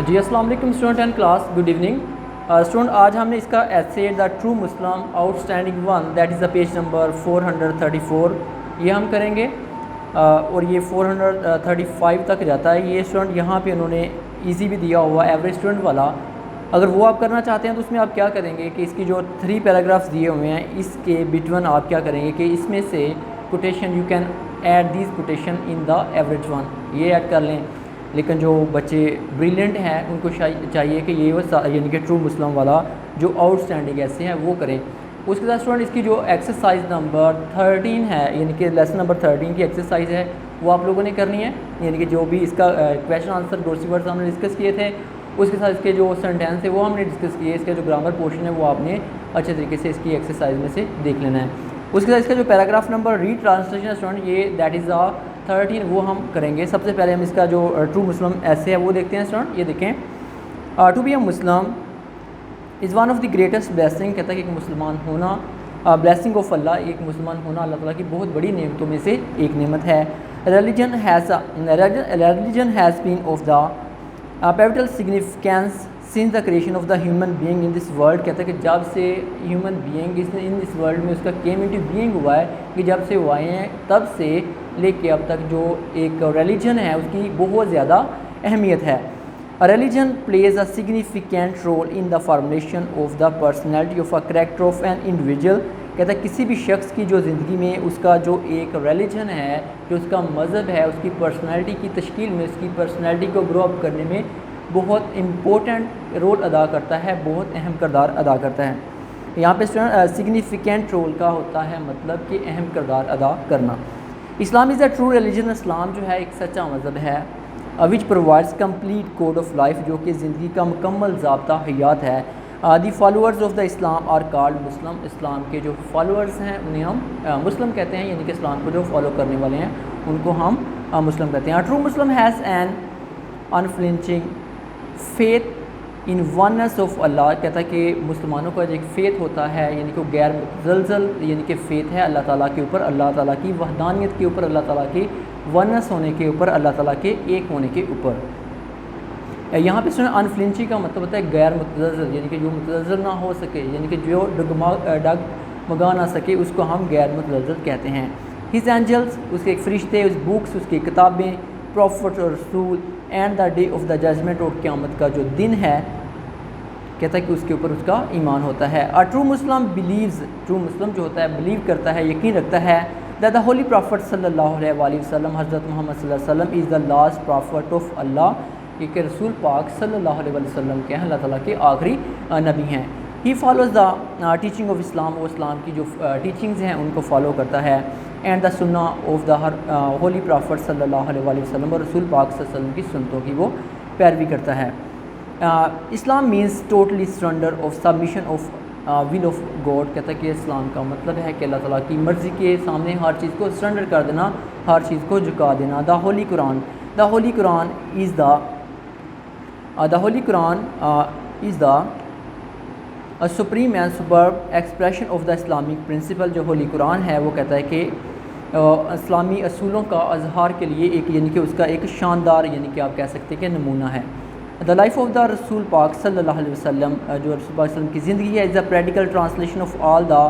جی السلام علیکم student and class, good evening student. آج ہم نے اس کا ایسے the true Muslim out standing one that is the page number 434 یہ ہم کریں گے اور یہ 435 تک جاتا ہے. یہ اسٹوڈنٹ یہاں پہ انہوں نے ایزی بھی دیا ہوا ایوریج اسٹوڈنٹ والا. اگر وہ آپ کرنا چاہتے ہیں تو اس میں آپ کیا کریں گے کہ اس کی جو 3 پیراگرافس دیے ہوئے ہیں اس کے بٹوین آپ کیا کریں گے کہ اس میں سے quotation you can add these quotation in the average one, یہ ایڈ کر لیں. لیکن جو بچے بریلینٹ ہیں ان کو چاہیے کہ یہ یعنی کہ ٹرو مسلم والا جو آؤٹ اسٹینڈنگ ایسے ہیں وہ کریں. اس کے ساتھ اسٹوڈنٹ اس کی جو ایکسرسائز نمبر 13 ہے یعنی کہ لیسن نمبر 13 کی ایکسرسائز ہے وہ آپ لوگوں نے کرنی ہے. یعنی کہ جو بھی اس کا کویشچن آنسر گورسی ورڈز ہم نے ڈسکس کیے تھے اس کے ساتھ اس کے جو سینٹینس ہے وہ ہم نے ڈسکس کیے. اس کا جو گرامر پورشن ہے وہ آپ نے اچھے طریقے سے اس کی ایکسرسائز میں سے دیکھ لینا ہے. اس کے ساتھ اس کا جو پیراگراف نمبر ری ٹرانسلیشن اسٹوڈنٹ یہ دیٹ از 13 وہ ہم کریں گے. سب سے پہلے ہم اس کا جو ٹرو مسلم ایسے ہے وہ دیکھتے ہیں اسٹوڈنٹ. یہ دیکھیں، to be a Muslim is one of the greatest blessing. کہتا ہے کہ ایک مسلمان ہونا بلیسنگ آف اللہ، ایک مسلمان ہونا اللہ تعالیٰ کی بہت بڑی نعمتوں میں سے ایک نعمت ہے. Religion has been of the pivotal significance since the creation of the human being in this world. کہتا ہے کہ جب سے human being in this world میں اس کا کیم انٹو بینگ ہوا ہے کہ جب سے وہ آئے ہیں تب سے لے کے اب تک جو ایک ریلیجن ہے اس کی بہت زیادہ اہمیت ہے. Religion plays a significant role in the formation of the personality of a character of an individual. کہتا ہے کسی بھی شخص کی جو زندگی میں اس کا جو ایک ریلیجن ہے، جو اس کا مذہب ہے، اس کی پرسنالٹی کی تشکیل میں، اس کی پرسنالٹی کو گرو اپ کرنے میں بہت امپورٹنٹ رول ادا کرتا ہے، بہت اہم کردار ادا کرتا ہے. یہاں پہ سگنیفیکینٹ رول کا ہوتا ہے مطلب کہ اہم کردار ادا کرنا. اسلام از اے ٹرو ریلیجن. اسلام جو ہے ایک سچا مذہب ہے which provides complete code of life, جو کہ زندگی کا مکمل ضابطہ حیات ہے. The followers of the Islam are called Muslim. اسلام کے جو فالوورز ہیں انہیں ہم مسلم کہتے ہیں، یعنی کہ اسلام کو جو فالو کرنے والے ہیں ان کو ہم مسلم کہتے ہیں. True Muslim has an unflinching faith in oneness of Allah. کہتا ہے کہ مسلمانوں کا جو ایک فیتھ ہوتا ہے یعنی کہ غیر متزلزل یعنی کہ فیتھ ہے اللہ تعالیٰ کے اوپر، اللہ تعالیٰ کی وحدانیت کے اوپر، اللہ تعالیٰ کے ونس ہونے کے اوپر، اللہ تعالیٰ کے ایک ہونے کے اوپر. یہاں پہ سنیں انفلنچی کا مطلب ہوتا ہے غیر متزلزل، یعنی کہ جو متزلزل نہ ہو سکے، یعنی کہ جو ڈگمگا نہ سکے اس کو ہم غیر متزلزل کہتے ہیں. ہز اینجلس، اس کے ایک فرشتے، اس بکس، اس کی کتابیں، پروفٹ اور رسول، and the day of the judgment, اور قیامت کا جو دن ہے کہتا ہے کہ اس کے اوپر اس کا ایمان ہوتا ہے. True Muslim believes, true Muslim جو ہوتا ہے بلیو کرتا ہے، یقین رکھتا ہے that the holy prophet صلی اللہ علیہ وآلہ وسلم، حضرت محمد صلی اللہ علیہ وسلم is the last prophet of اللہ، کہ رسول پاک صلی اللہ علیہ وسلم کے ہیں اللہ تعالیٰ کے آخری نبی ہیں. he follows the teaching of اسلام، وہ اسلام کی جو ٹیچنگز ہیں ان کو فالو کرتا ہے. and the sunnah of the holy prophet صلی اللہ علیہ وآلہ وسلم، اور رسول پاک صلی اللہ علیہ وسلم کی سنتوں کی وہ پیروی کرتا ہے. Islam means totally surrender of submission of will of God. کہتا ہے کہ اسلام کا مطلب ہے کہ اللہ تعالیٰ کی مرضی کے سامنے ہر چیز کو سرنڈر کر دینا، ہر چیز کو جھکا دینا. The holy Quran, the holy Quran is the supreme and superb expression of the Islamic principle. جو ہولی قرآن ہے وہ کہتا ہے کہ اسلامی اصولوں کا اظہار کے لیے ایک یعنی کہ اس کا ایک شاندار یعنی کہ آپ کہہ سکتے ہیں کہ نمونہ ہے. دا لائف آف دا رسول پاک صلی اللہ علیہ وسلم، جو رسول پاک صلی اللہ علیہ وسلم کی زندگی ہے، is the practical translation of all the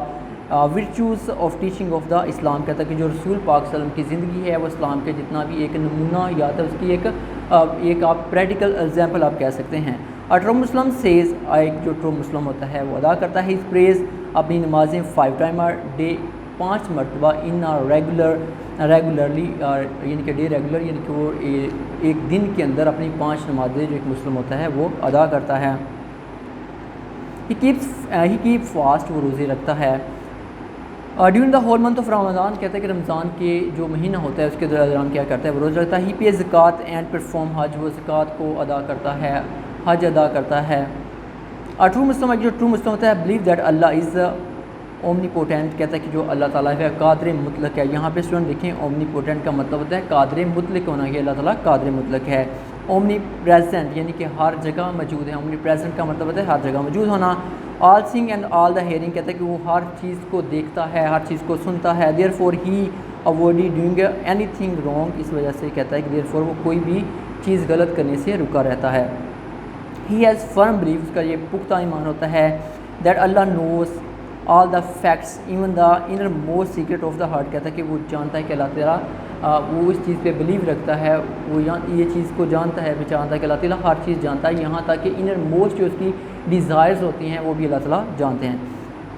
virtues of teaching of the Islam. کہتا ہے کہ جو رسول پاک صلی اللہ علیہ وسلم کی زندگی ہے وہ اسلام کے جتنا بھی ایک نمونہ یا تو اس کی ایک آپ پریکٹیکل ایگزامپل آپ کہہ سکتے ہیں. ٹرو مسلم سیز، ایک جو ٹرو مسلم ہوتا ہے وہ ادا کرتا ہے ہز پریز، اپنی نمازیں 5 ٹائم ڈے، 5 مرتبہ، ان ریگولرلی، یعنی کہ ڈے ریگولر یعنی کہ وہ ایک دن کے اندر اپنی 5 نمازیں جو ایک مسلم ہوتا ہے وہ ادا کرتا ہے. ہی کیپ فاسٹ، وہ روزے رکھتا ہے. During the whole month of Ramadan, کہتا ہے کہ رمضان کے جو مہینہ ہوتا ہے اس کے دوران کیا کرتا ہے وہ روزہ رکھتا ہے. ہی پے زکوٰۃ اینڈ پرفارم حج، وہ زکوٰۃ کو ادا کرتا ہے، حج ادا کرتا ہے. ٹرو مسلم، جو ٹرو مسلم ہوتا ہے believe that Allah is omnipotent. کہتا ہے کہ جو اللہ تعالیٰ ہے قادر مطلق ہے. یہاں پہ اسٹوڈنٹ دیکھیں اومنی پوٹینٹ کا مطلب ہوتا ہے قادر مطلق ہونا، کہ اللہ تعالیٰ قادر مطلق ہے. اومنی پریزنٹ یعنی کہ ہر جگہ موجود ہے. اومنی پریزنٹ کا مطلب ہوتا ہے ہر جگہ موجود ہونا. آل سینگ اینڈ آل دا ہیئرنگ، کہتا ہے کہ وہ ہر چیز کو دیکھتا ہے، ہر چیز کو سنتا ہے. Therefore he avoid doing anything wrong, اس وجہ سے کہتا ہے کہ دیئر فور وہ کوئی بھی چیز غلط کرنے سے رکا رہتا ہے. ہی ہیز فرم بلیو، اس کا یہ پختہ ایمان ہوتا ہے that Allah knows all the facts even the innermost secret of the heart, کہتا ہے کہ وہ جانتا ہے کہ اللہ تعالیٰ وہ اس چیز پہ بلیو رکھتا ہے، وہ یہ چیز کو جانتا ہے، پہچانتا ہے کہ اللہ تعالیٰ ہر چیز جانتا ہے، یہاں تک کہ انر موسٹ جو اس کی ڈیزائرز ہوتی ہیں وہ بھی اللہ تعالیٰ جانتے ہیں۔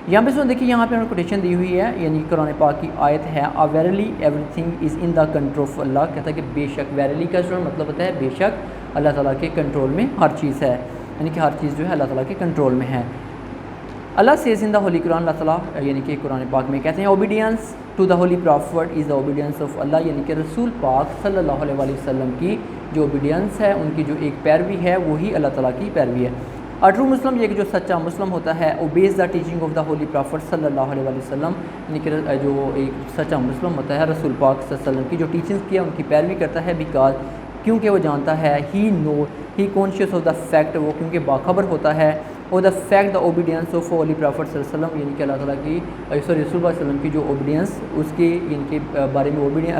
یہاں پہ دیکھیے یہاں پہ کوٹیشن دی ہوئی ہے، یعنی قرآن پاک کی آیت ہے verily everything is in the control of Allah, کہتا ہے کہ بے شک، ویرلی کا مطلب ہوتا ہے بے شک اللہ تعالیٰ کے کنٹرول میں ہر چیز ہے، یعنی کہ ہر چیز جو ہے اللہ تعالیٰ کے کنٹرول میں ہے۔ اللہ سیز ان دا ہولی قرآن، اللہ تعالیٰ یعنی کہ قرآن پاک میں کہتے ہیں obedience to the holy prophet is the obedience of Allah, یعنی کہ رسول پاک صلی اللہ علیہ وسلم کی جو اوبیڈینس ہے، ان کی جو ایک پیروی ہے وہی اللہ تعالیٰ کی پیروی ہے۔ ٹرو مسلم، یہ کہ جو سچا مسلم ہوتا ہے obese the teaching of the holy profit صلی اللہ علیہ وسلم، یعنی کہ جو ایک سچا مسلم ہوتا ہے رسول پاک صلی اللہ علیہ وسلم کی جو ٹیچنگس کی ہے ان کی پیروی کرتا ہے، بیکاز کیونکہ وہ جانتا ہے ہی کانشیس آف دا فیکٹ، وہ کیونکہ باخبر ہوتا ہے، اور the fact the obedience of holy profit صلی اللہ علیہ وسلم، یعنی کہ اللہ تعالیٰ کی رسول اللہ علیہ وسلم کی جو اوبیڈینس اس کے یعنی کہ بارے میں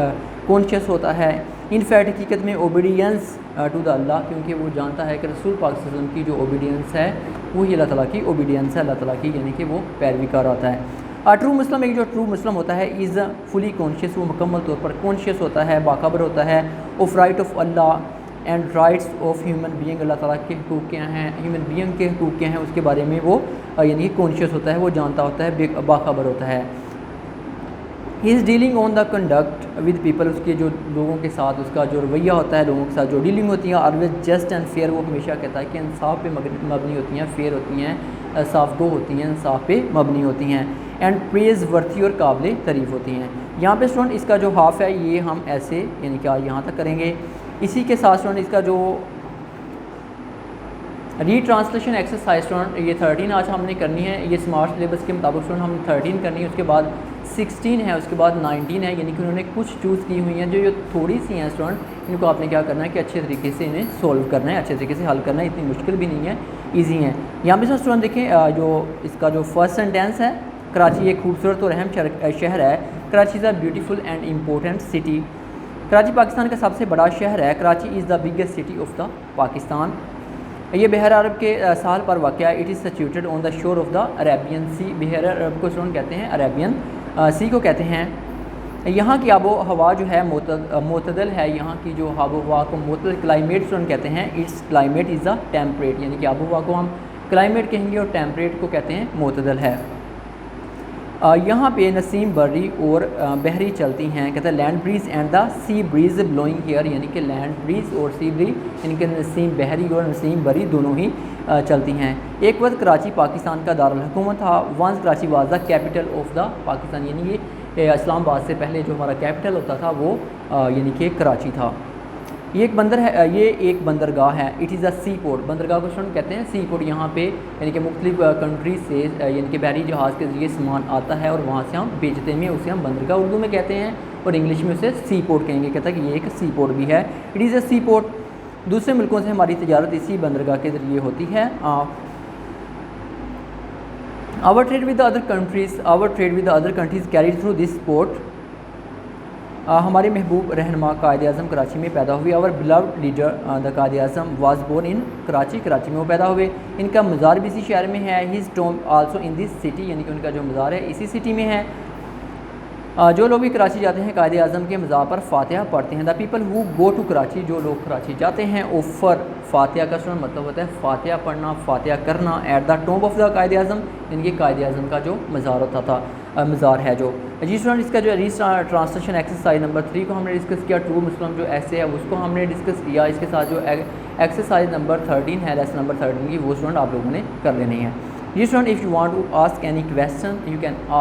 کانشیس ہوتا ہے۔ ان فیکٹ حقیقت میں اوبیڈینس ٹو دا اللہ، کیونکہ وہ جانتا ہے کہ رسول پاک صلی اللہ علیہ وسلم کی جو اوبیڈینس ہے وہی اللہ تعالیٰ کی اوبیڈینس ہے، اللہ تعالیٰ کی یعنی کہ وہ پیروی کار ہوتا ہے۔ ٹرو مسلم، ایک جو ٹرو مسلم ہوتا ہے از فلی کانشیس، وہ مکمل طور پر کانشیس ہوتا ہے، باخبر ہوتا ہے of right of Allah and rights of human being, اللہ تعالیٰ کے حقوق کیا ہیں، ہیومن بینگ کے حقوق کیا ہیں، اس کے بارے میں وہ یعنی کانشیس ہوتا ہے، وہ جانتا ہوتا ہے، باخبر ہوتا ہے۔ He is dealing on the conduct with people, اس کے جو لوگوں کے ساتھ اس کا جو رویہ ہوتا ہے، لوگوں کے ساتھ جو ڈیلنگ ہوتی ہیں آلویز جسٹ اینڈ فیئر، وہ ہمیشہ کہتا ہے کہ انصاف پہ مبنی ہوتی ہیں، فیئر ہوتی ہیں، صاف گو ہوتی ہیں، انصاف پہ مبنی ہوتی ہیں، اینڈ پریز ورتھی اور قابل تعریف ہوتی ہیں۔ یہاں پہ اسٹوڈنٹ اس کا جو ہاف ہے یہ ہم ایسے یعنی کہ یہاں تک کریں گے۔ اسی کے ساتھ اسٹوڈنٹ اس کا جو ری ٹرانسلیشن ایکسرسائز اسٹوڈنٹ یہ 13 آج ہم نے کرنی ہے، یہ اسمارٹ سلیبس کے مطابق اسٹوڈنٹ ہم 13 کرنی ہے، اس کے بعد 16 ہے، اس کے بعد 19 ہے، یعنی کہ انہوں نے کچھ چوز کی ہوئی ہیں جو تھوڑی سی ہیں اسٹوڈنٹ، ان کو آپ نے کیا کرنا ہے کہ اچھے طریقے سے انہیں سولو کرنا ہے، اچھے طریقے سے حل کرنا ہے، اتنی مشکل بھی نہیں ہے، ایزی ہیں۔ یہاں پہ اسٹوڈنٹ دیکھیں جو اس کا جو فرسٹ سینٹینس ہے، کراچی ایک خوبصورت اور اہم شہر ہے، Karachi is a beautiful and important city, Karachi Pakistan کا سب سے بڑا شہر ہے، Karachi is the biggest city of the Pakistan, یہ بحر عرب کے ساحل پر واقع ہے، اٹ از سچویٹڈ آن دا شور آف دا عربین سی، بحر عرب کو اسٹوڈنٹ کہتے ہیں عربین سی کو کہتے ہیں۔ یہاں کی آب و ہوا جو ہے معتدل ہے، یہاں کی جو آب و ہوا کو معتدل کلائمیٹ اسٹوڈنٹ کہتے ہیں، it's climate is the temperate, یعنی کہ آب و ہوا کو ہم کلائمیٹ کہیں گے اور ٹیمپریٹ کو کہتے ہیں معتدل ہے۔ یہاں پہ نسیم بری اور بحری چلتی ہیں، کہتے ہیں land breeze and the sea breeze blowing here, یعنی کہ لینڈ بریز اور سی بریز یعنی کہ نسیم بحری اور نسیم بری دونوں ہی چلتی ہیں۔ ایک وقت کراچی پاکستان کا دارالحکومت تھا، once Karachi was the capital of the Pakistan, یعنی یہ اسلام آباد سے پہلے جو ہمارا کیپٹل ہوتا تھا وہ یعنی کہ کراچی تھا۔ یہ ایک بندر ہے، یہ ایک بندرگاہ ہے، it is a sea port, بندرگاہ کو اسٹوڈنٹ کہتے ہیں سی پورٹ، یہاں پہ یعنی کہ مختلف کنٹری سے یعنی کہ بحری جہاز کے ذریعے سامان آتا ہے اور وہاں سے ہم بیچتے ہیں، اسے ہم بندرگاہ اردو میں کہتے ہیں اور انگلش میں اسے سی پورٹ کہیں گے، کہتا ہے کہ یہ ایک سی پورٹ بھی ہے، it is a sea port. دوسرے ملکوں سے ہماری تجارت اسی بندرگاہ کے ذریعے ہوتی ہے۔ our trade with the other countries carried through this port، ہمارے محبوب رہنما قائد اعظم کراچی میں پیدا ہوئے، اور beloved leader the Quaid Azam was born in Karachi میں وہ پیدا ہوئے، ان کا مزار بھی اسی شہر میں ہے، his tomb also in this city، یعنی کہ ان کا جو مزار ہے اسی سٹی میں ہے۔ جو لوگ بھی کراچی جاتے ہیں قائد اعظم کے مزار پر فاتحہ پڑھتے ہیں، the people who go to Karachi, جو لوگ کراچی جاتے ہیں، اوفر فاتحہ کا سن مطلب ہوتا ہے فاتحہ پڑھنا، فاتحہ کرنا، at the tomb of the Quaid Azam, یعنی کہ قائد اعظم کا جو مزار ہوتا تھا، مزار ہے جو جی اسٹوڈنٹ۔ اس کا جو ٹرانسلیشن ایکسرسائز نمبر 3 کو ہم نے ڈسکس کیا، ٹرو مسلم جو ایسے ہے اس کو ہم نے ڈسکس کیا، اس کے ساتھ جو ایکسرسائز نمبر 13 ہے، لیسن نمبر 13 کی، وہ اسٹوڈنٹ آپ لوگوں نے کر لینی ہے۔ جی student, if you want to ask any question you can ask